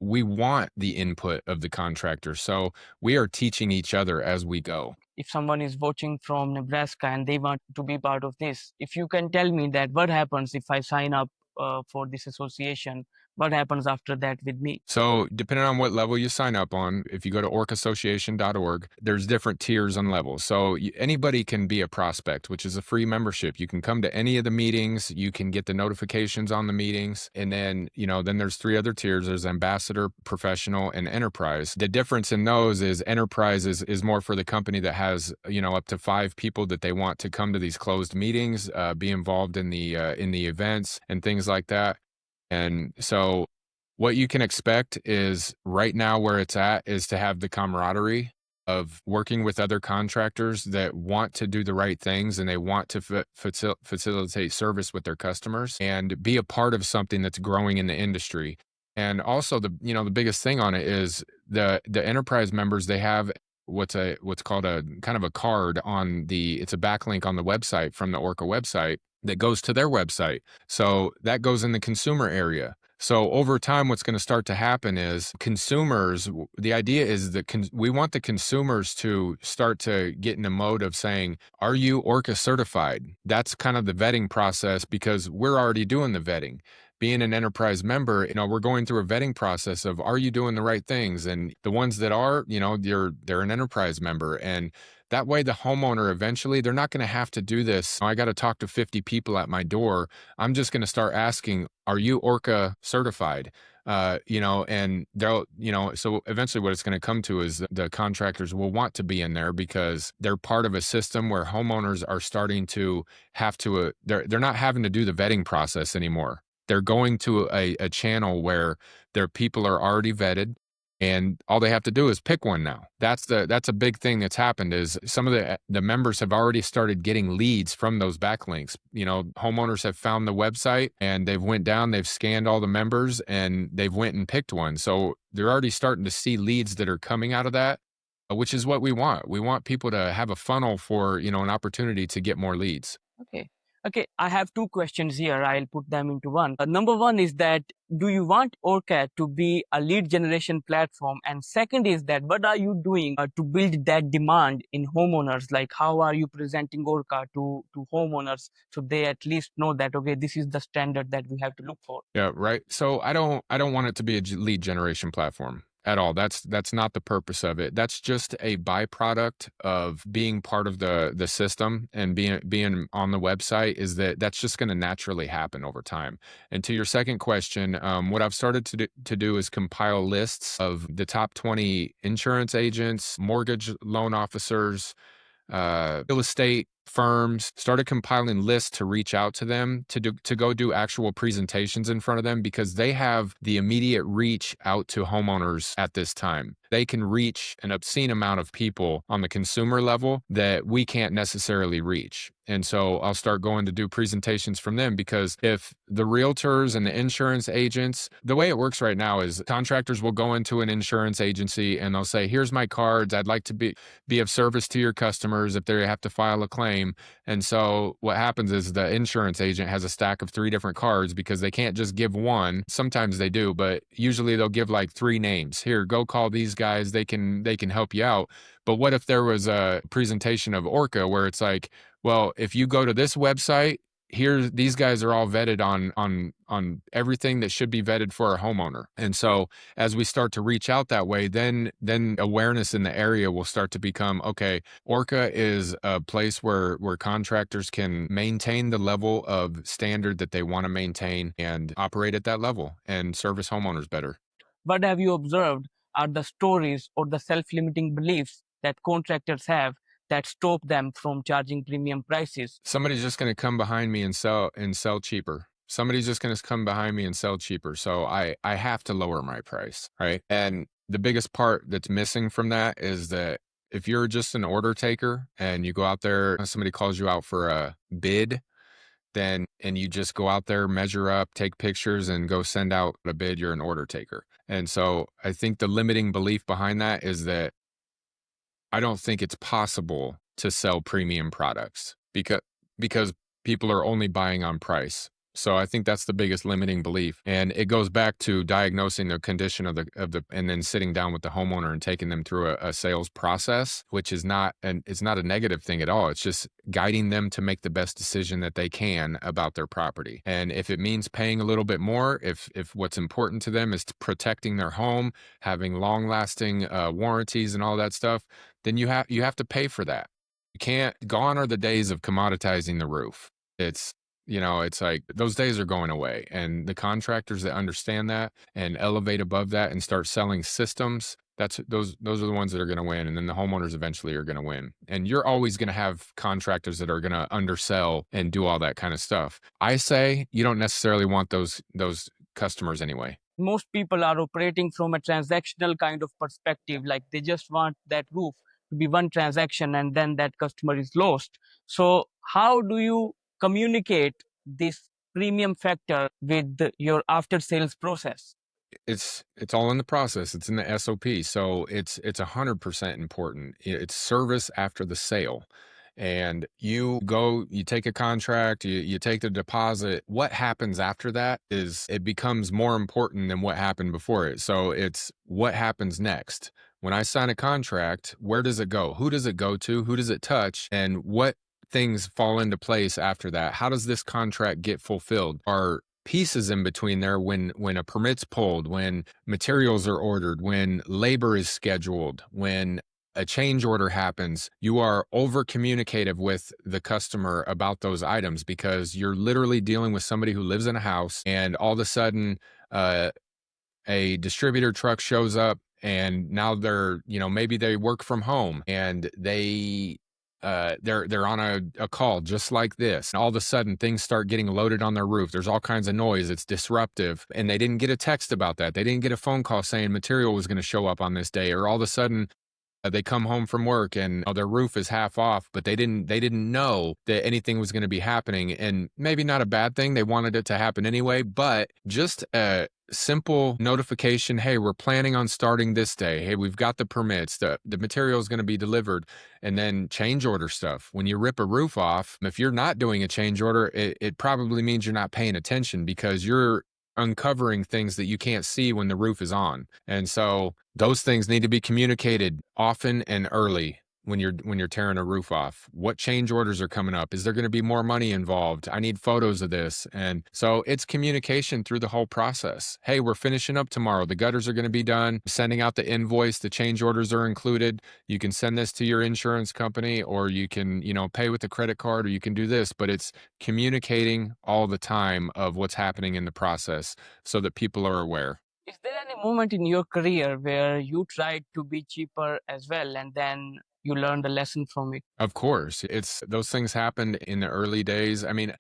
we want the input of the contractor. So we are teaching each other as we go. If someone is watching from Nebraska and they want to be part of this, if you can tell me that what happens if I sign up for this association, what happens after that with me? So, depending on what level you sign up on, if you go to orcassociation.org, there's different tiers and levels. So, anybody can be a prospect, which is a free membership. You can come to any of the meetings, you can get the notifications on the meetings, and then there's three other tiers. There's ambassador, professional, and enterprise. The difference in those is enterprise is more for the company that has, up to 5 people that they want to come to these closed meetings, be involved in the events and things like that. And so what you can expect is right now where it's at is to have the camaraderie of working with other contractors that want to do the right things, and they want to facilitate service with their customers and be a part of something that's growing in the industry. And also the biggest thing on it is the enterprise members, they have what's called a kind of a card it's a backlink on the website from the ORCA website that goes to their website. So that goes in the consumer area. So over time, what's going to start to happen is the idea is that we want the consumers to start to get in a mode of saying, are you ORCA certified? That's kind of the vetting process, because we're already doing the vetting. being an enterprise member, we're going through a vetting process of, are you doing the right things? And the ones that are, they're an enterprise member. And that way the homeowner eventually, they're not going to have to do this. I got to talk to 50 people at my door. I'm just going to start asking, are you ORCA certified? And they'll, so eventually what it's going to come to is the contractors will want to be in there because they're part of a system where homeowners are starting to have to, they're not having to do the vetting process anymore. They're going to a channel where their people are already vetted and all they have to do is pick one now. That's a big thing that's happened is some of the members have already started getting leads from those backlinks. Homeowners have found the website and they've went down, they've scanned all the members and they've went and picked one. So they're already starting to see leads that are coming out of that, which is what we want. We want people to have a funnel for, an opportunity to get more leads. Okay. Okay, I have two questions here. I'll put them into one. Number one is that do you want ORCA to be a lead generation platform? And second is that what are you doing to build that demand in homeowners? Like how are you presenting ORCA to homeowners so they at least know that, okay, this is the standard that we have to look for? Yeah, right. So I don't want it to be a lead generation platform at all. That's not the purpose of it. That's just a byproduct of being part of the system and being on the website is that's just going to naturally happen over time. And to your second question, what I've started to do is compile lists of the top 20 insurance agents, mortgage loan officers, real estate firms, started compiling lists to reach out to them to go do actual presentations in front of them because they have the immediate reach out to homeowners at this time. They can reach an obscene amount of people on the consumer level that we can't necessarily reach. And so I'll start going to do presentations from them because if the realtors and the insurance agents, the way it works right now is contractors will go into an insurance agency and they'll say, here's my cards. I'd like to be of service to your customers if they have to file a claim. And so what happens is the insurance agent has a stack of 3 different cards because they can't just give one. Sometimes they do, but usually they'll give like 3 names. Here, go call these guys. They can help you out. But what if there was a presentation of ORCA where it's like, well, if you go to this website, here these guys are all vetted on everything that should be vetted for a homeowner. And so as we start to reach out that way, then awareness in the area will start to become, okay, ORCA is a place where contractors can maintain the level of standard that they want to maintain and operate at that level and service homeowners better. What have you observed are the stories or the self-limiting beliefs that contractors have that stop them from charging premium prices? Somebody's just going to come behind me and sell cheaper. Somebody's just going to come behind me and sell cheaper. So I have to lower my price, right? And the biggest part that's missing from that is that if you're just an order taker and you go out there, somebody calls you out for a bid, then and you just go out there, measure up, take pictures and go send out a bid, you're an order taker. And so I think the limiting belief behind that is that I don't think it's possible to sell premium products because people are only buying on price. So I think that's the biggest limiting belief. And it goes back to diagnosing the condition of the and then sitting down with the homeowner and taking them through a sales process, which is it's not a negative thing at all. It's just guiding them to make the best decision that they can about their property. And if it means paying a little bit more, if what's important to them is protecting their home, having long lasting warranties and all that stuff, then you have to pay for that. You can't gone are the days of commoditizing the roof. It's it's like those days are going away. And the contractors that understand that and elevate above that and start selling systems, those are the ones that are going to win. And then the homeowners eventually are going to win. And you're always going to have contractors that are going to undersell and do all that kind of stuff. I say you don't necessarily want those customers anyway. Most people are operating from a transactional kind of perspective, like they just want that roof to be one transaction and then that customer is lost. So how do you communicate this premium factor with your after sales process? It's all in the process. It's in the SOP. So it's 100% important. It's service after the sale. And you take a contract, you take the deposit. What happens after that is it becomes more important than what happened before it. So it's what happens next. When I sign a contract, where does it go? Who does it go to? Who does it touch? And what things fall into place after that? How does this contract get fulfilled? Are pieces in between there when a permit's pulled, when materials are ordered, when labor is scheduled, when a change order happens, you are over communicative with the customer about those items because you're literally dealing with somebody who lives in a house and all of a sudden uh, a distributor truck shows up and now they're, maybe they work from home and they're on a call just like this. And all of a sudden things start getting loaded on their roof. There's all kinds of noise. It's disruptive. And they didn't get a text about that. They didn't get a phone call saying material was going to show up on this day. Or all of a sudden they come home from work and their roof is half off, but they didn't know that anything was going to be happening. And maybe not a bad thing. They wanted it to happen anyway, but just a simple notification, hey, we're planning on starting this day. Hey, we've got the permits. The material is going to be delivered. And then change order stuff. When you rip a roof off, if you're not doing a change order, it probably means you're not paying attention because you're uncovering things that you can't see when the roof is on. And so those things need to be communicated often and early when you're tearing a roof off. What change orders are coming up? Is there going to be more money involved? I need photos of this. And so it's communication through the whole process. Hey, we're finishing up tomorrow. The gutters are going to be done. Sending out the invoice, the change orders are included. You can send this to your insurance company or you can, pay with a credit card or you can do this, but it's communicating all the time of what's happening in the process so that people are aware. Is there any moment in your career where you tried to be cheaper as well and then you learned a lesson from it? Of course, it's those things happened in the early days. I mean,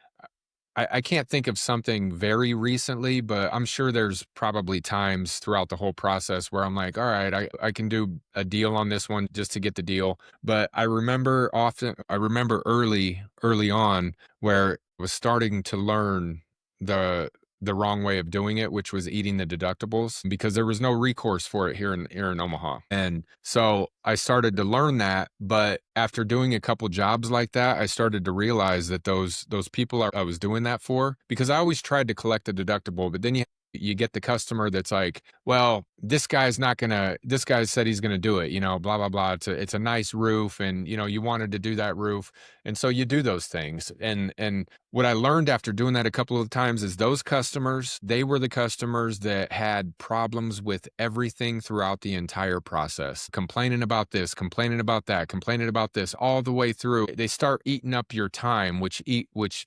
I can't think of something very recently, but I'm sure there's probably times throughout the whole process where I'm like, all right, I can do a deal on this one just to get the deal. But I remember early on where I was starting to learn the the wrong way of doing it, which was eating the deductibles because there was no recourse for it here in Omaha. And so I started to learn that, but after doing a couple jobs like that, I started to realize that those people I was doing that for, because I always tried to collect a deductible, but then you get the customer that's like, well, this guy said he's gonna do it, blah blah blah. It's a nice roof, and you wanted to do that roof, and so you do those things. And what I learned after doing that a couple of times is those customers, they were the customers that had problems with everything throughout the entire process, complaining about this, complaining about that, complaining about this, all the way through. They start eating up your time, which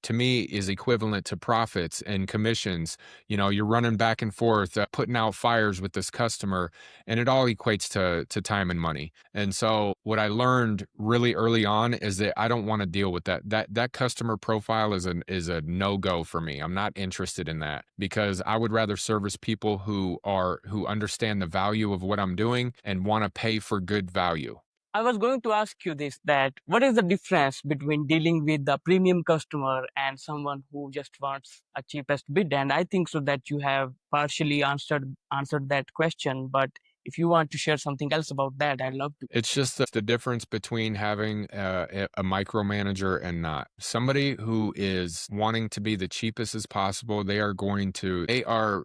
to me is equivalent to profits and commissions. You're running back and forth, putting out fires with this customer, and it all equates to time and money. And so what I learned really early on is that I don't want to deal with that. That customer profile is a no-go for me. I'm not interested in that because I would rather service people who understand the value of what I'm doing and want to pay for good value. I was going to ask you this, that what is the difference between dealing with the premium customer and someone who just wants a cheapest bid? And I think so that you have partially answered that question. But if you want to share something else about that, I'd love to. It's just the difference between having a micromanager and not. Somebody who is wanting to be the cheapest as possible, they are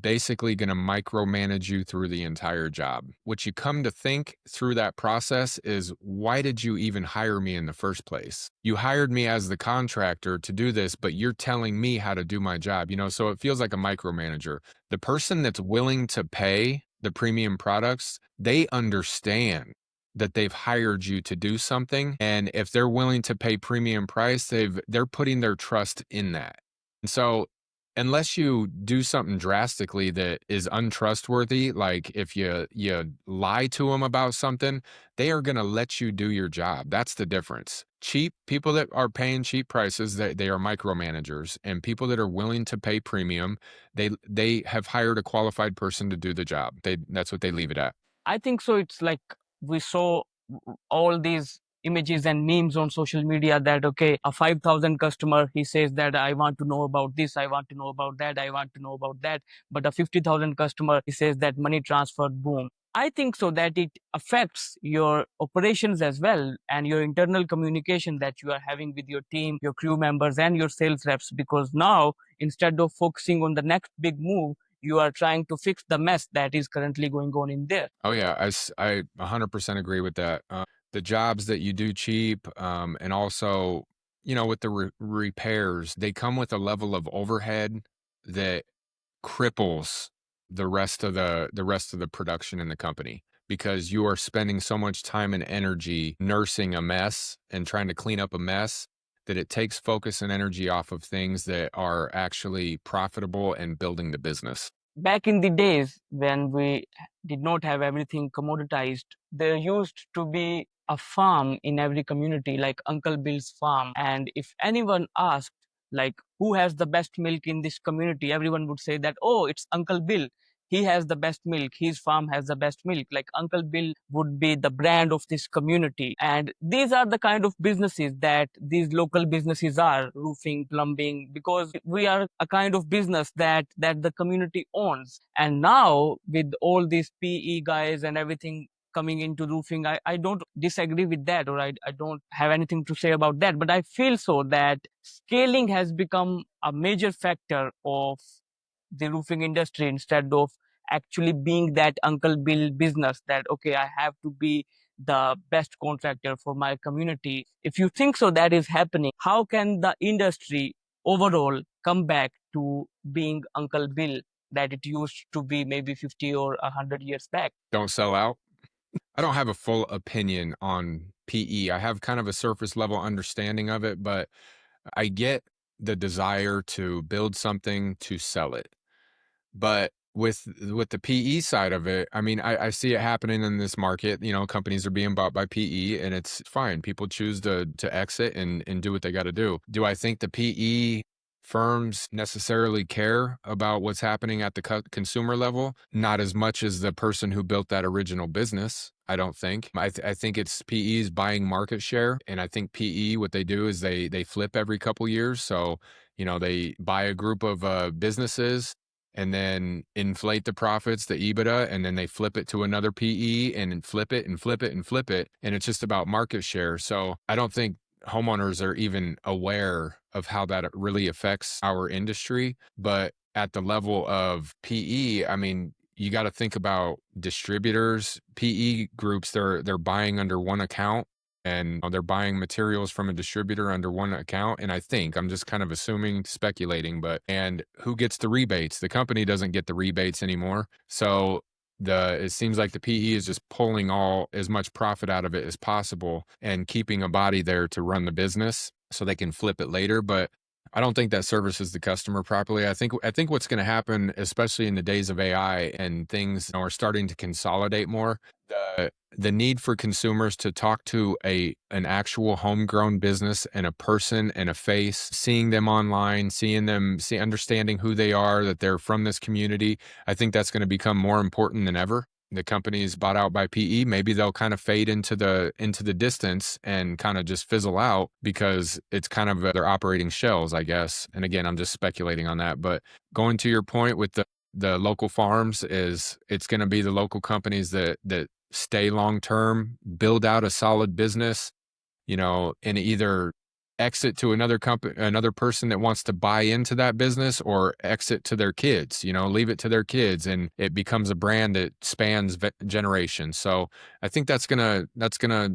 basically going to micromanage you through the entire job. What you come to think through that process is, why did you even hire me in the first place? You hired me as the contractor to do this, but you're telling me how to do my job, so it feels like a micromanager. The person that's willing to pay the premium products, they understand that they've hired you to do something. And if they're willing to pay premium price, they're putting their trust in that. And so unless you do something drastically that is untrustworthy, like if you lie to them about something, they are going to let you do your job. That's the difference. Cheap people that are paying cheap prices, they are micromanagers, and people that are willing to pay premium, they have hired a qualified person to do the job. That's what they leave it at. I think so. It's like we saw all these images and memes on social media that, okay, a 5,000 customer, he says that I want to know about this, I want to know about that, I want to know about that. But a 50,000 customer, he says that money transferred, boom. I think so that it affects your operations as well and your internal communication that you are having with your team, your crew members, and your sales reps. Because now, instead of focusing on the next big move, you are trying to fix the mess that is currently going on in there. Oh yeah, I 100% agree with that. The jobs that you do cheap, and also, with the repairs, they come with a level of overhead that cripples the rest of the production in the company, because you are spending so much time and energy nursing a mess and trying to clean up a mess that it takes focus and energy off of things that are actually profitable and building the business. Back in the days when we did not have everything commoditized, there used to be a farm in every community, like Uncle Bill's farm. And if anyone asked, like, who has the best milk in this community, everyone would say that, oh, it's Uncle Bill. He has the best milk. His farm has the best milk. Like, Uncle Bill would be the brand of this community. And these are the kind of businesses that these local businesses are: roofing, plumbing, because we are a kind of business that the community owns. And now with all these PE guys and everything coming into roofing, I don't disagree with that, or I don't have anything to say about that. But I feel so that scaling has become a major factor of the roofing industry, instead of actually being that Uncle Bill business that, okay, I have to be the best contractor for my community. If you think so that is happening, how can the industry overall come back to being Uncle Bill that it used to be maybe 50 or 100 years back? Don't sell out. I don't have a full opinion on PE. I have kind of a surface level understanding of it, but I get the desire to build something to sell it. But with the PE side of it, I mean, I see it happening in this market. Companies are being bought by PE, and it's fine. People choose to exit and do what they got to do. Do I think the PE firms necessarily care about what's happening at the consumer level? Not as much as the person who built that original business. I don't think. I think it's PE's buying market share, and I think PE, what they do is they flip every couple years. So they buy a group of businesses and then inflate the profits, the EBITDA, and then they flip it to another PE and then flip it and flip it and flip it. And it's just about market share. So I don't think homeowners are even aware of how that really affects our industry. But at the level of PE, I mean, you got to think about distributors, PE groups, they're buying under one account, and they're buying materials from a distributor under one account. And I think, I'm just kind of assuming, speculating, and who gets the rebates? The company doesn't get the rebates anymore. So it seems like the PE is just pulling all as much profit out of it as possible and keeping a body there to run the business so they can flip it later. But I don't think that services the customer properly. I think what's going to happen, especially in the days of AI and things are starting to consolidate more, the need for consumers to talk to an actual homegrown business and a person and a face, seeing them online, understanding who they are, that they're from this community. I think that's going to become more important than ever. The companies bought out by PE, maybe they'll kind of fade into the distance and kind of just fizzle out because it's kind of their operating shells, I guess. And again, I'm just speculating on that. But going to your point with the local farms, is it's going to be the local companies that stay long term, build out a solid business, and either exit to another person that wants to buy into that business, or exit to their kids, leave it to their kids, and it becomes a brand that spans generations. So I think that's gonna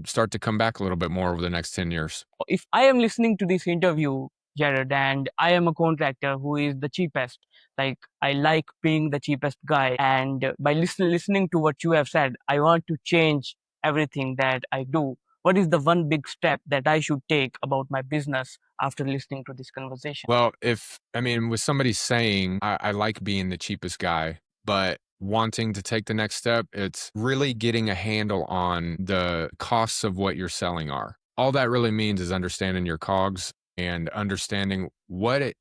start to come back a little bit more over the next 10 years. If I am listening to this interview, Jared, and I am a contractor who is the cheapest, like, I like being the cheapest guy, and by listening to what you have said, I want to change everything that I do. What is the one big step that I should take about my business after listening to this conversation? Well, with somebody saying, I like being the cheapest guy, but wanting to take the next step, it's really getting a handle on the costs of what you're selling are. All that really means is understanding your COGS and understanding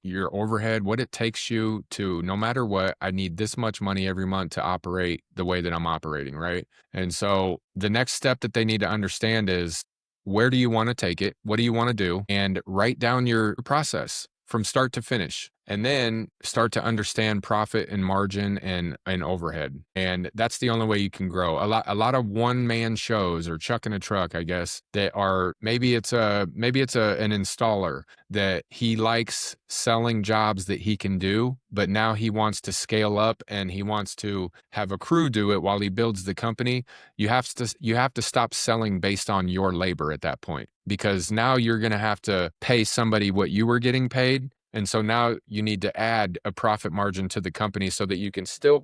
your overhead, what it takes you to, no matter what, I need this much money every month to operate the way that I'm operating, right? And so the next step that they need to understand is, where do you want to take it? What do you want to do? And write down your process from start to finish. And then start to understand profit and margin and overhead. And that's the only way you can grow. A lot of one man shows, or Chuck in a Truck, I guess, that are, maybe it's an installer that he likes selling jobs that he can do, but now he wants to scale up and he wants to have a crew do it while he builds the company. You have to stop selling based on your labor at that point, because now you're going to have to pay somebody what you were getting paid, And so now you need to add a profit margin to the company so that you can still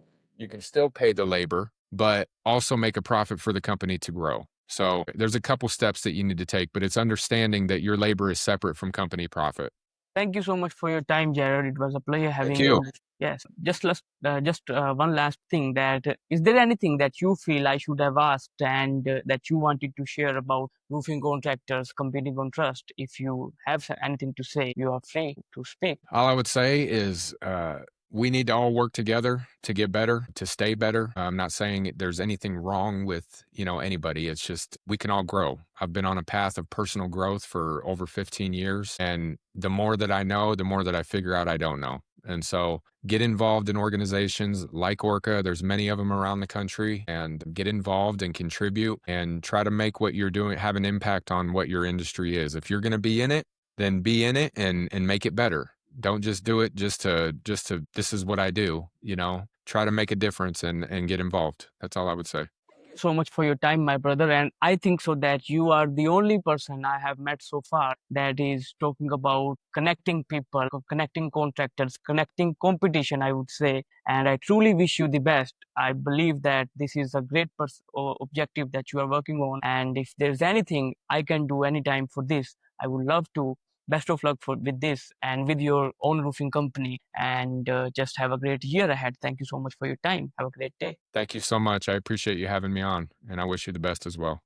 pay the labor, but also make a profit for the company to grow. So there's a couple steps that you need to take, but it's understanding that your labor is separate from company profit. Thank you so much for your time, Jared. It was a pleasure Thank having you. you. Yes, just one last thing. That is there anything that you feel I should have asked and that you wanted to share about roofing contractors competing on trust? If you have anything to say, you are free to speak. All I would say is we need to all work together to get better, to stay better. I'm not saying there's anything wrong with, anybody. It's just we can all grow. I've been on a path of personal growth for over 15 years. And the more that I know, the more that I figure out I don't know. And so get involved in organizations like ORCA. There's many of them around the country, and get involved and contribute and try to make what you're doing have an impact on what your industry is. If you're going to be in it, then be in it and make it better. Don't just do it just to this is what I do, Try to make a difference and get involved. That's all I would say. So much for your time, my brother. And I think so that you are the only person I have met so far that is talking about connecting people, connecting contractors, connecting competition, I would say. And I truly wish you the best. I believe that this is a great objective that you are working on. And if there's anything I can do anytime for this, I would love to. Best of luck with this and with your own roofing company. And just have a great year ahead. Thank you so much for your time. Have a great day. Thank you so much. I appreciate you having me on, and I wish you the best as well.